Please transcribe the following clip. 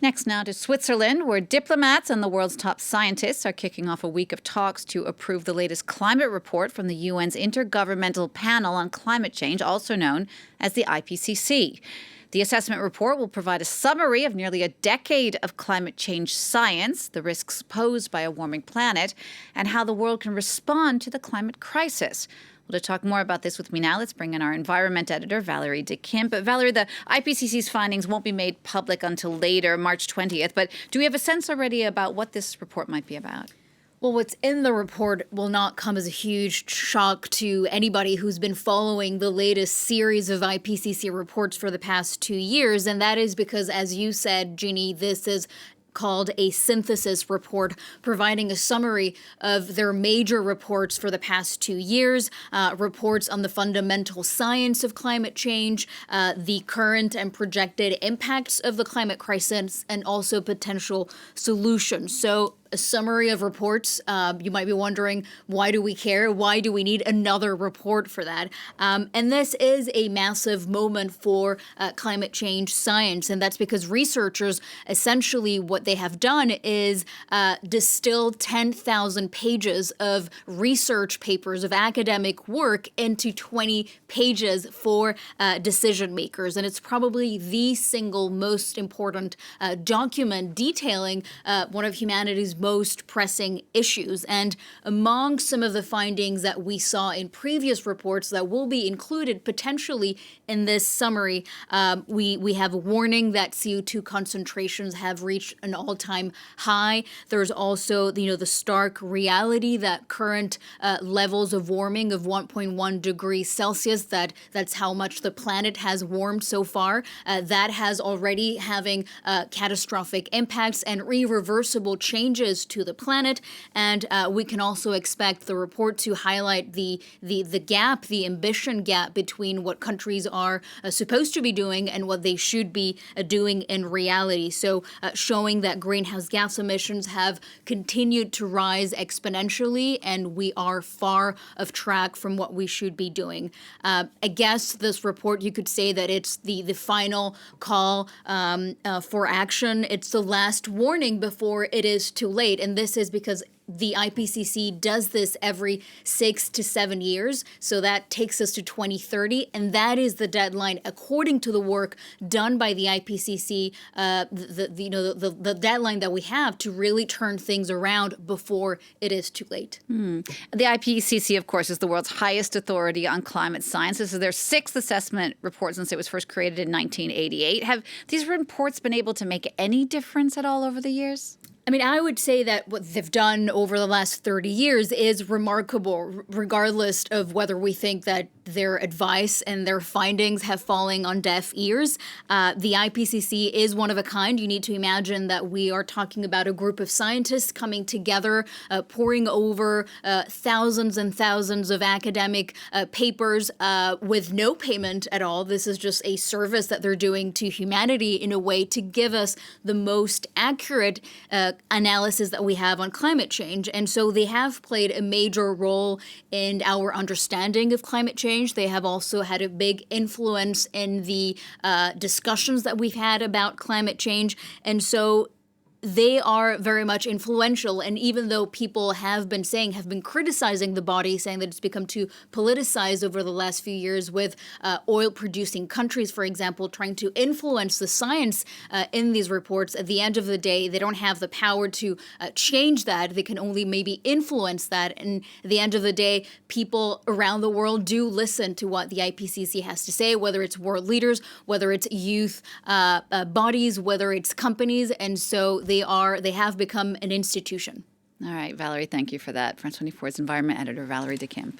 Next now to Switzerland, where diplomats and the world's top scientists are kicking off a week of talks to approve the latest climate report from the UN's Intergovernmental Panel on Climate Change, also known as the IPCC. The assessment report will provide a summary of nearly a decade of climate change science, the risks posed by a warming planet, and how the world can respond to the climate crisis. Well, to talk more about this with me now, let's bring in our environment editor, Valerie DeKimp. Valerie, the IPCC's findings won't be made public until later, March 20th, but do we have a sense already about what this report might be about? Well, what's in the report will not come as a huge shock to anybody who's been following the latest series of IPCC reports for the past 2 years. And that is because, as you said, Jeannie, this is called a synthesis report, providing a summary of their major reports for the past 2 years, reports on the fundamental science of climate change, the current and projected impacts of the climate crisis, and also potential solutions. So a summary of reports. You might be wondering, why do we care? Why do we need another report for that? And this is a massive moment for climate change science. And that's because researchers, essentially what they have done is distill 10,000 pages of research papers, of academic work, into 20 pages for decision makers. And it's probably the single most important document detailing one of humanity's most pressing issues. And among some of the findings that we saw in previous reports that will be included potentially in this summary, we have a warning that CO2 concentrations have reached an all-time high. There's also, the stark reality that current levels of warming of 1.1 degrees Celsius, that's how much the planet has warmed so far, that has already having catastrophic impacts and irreversible changes to the planet. And we can also expect the report to highlight the gap, the ambition gap between what countries are supposed to be doing and what they should be doing in reality. So showing that greenhouse gas emissions have continued to rise exponentially, and we are far off track from what we should be doing. I guess this report, you could say that it's the final call for action. It's the last warning before it is too late. And this is because the IPCC does this every 6 to 7 years. So that takes us to 2030. And that is the deadline, according to the work done by the IPCC, the deadline that we have to really turn things around before it is too late. The IPCC, of course, is the world's highest authority on climate science. This is their 6th assessment report since it was first created in 1988. Have these reports been able to make any difference at all over the years? I mean, I would say that what they've done over the last 30 years is remarkable, regardless of whether we think that their advice and their findings have fallen on deaf ears. The IPCC is one of a kind. You need to imagine that we are talking about a group of scientists coming together, poring over thousands and thousands of academic papers with no payment at all. This is just a service that they're doing to humanity in a way to give us the most accurate analysis that we have on climate change. And so they have played a major role in our understanding of climate change. They have also had a big influence in the discussions that we've had about climate change. And so they are very much influential. And even though people have been criticizing the body, saying that it's become too politicized over the last few years with oil-producing countries, for example, trying to influence the science in these reports, at the end of the day, they don't have the power to change that. They can only maybe influence that. And at the end of the day, people around the world do listen to what the IPCC has to say, whether it's world leaders, whether it's youth bodies, whether it's companies. And so they have become an institution. All right, Valerie, thank you for that. France 24's environment editor, Valerie DeKimp.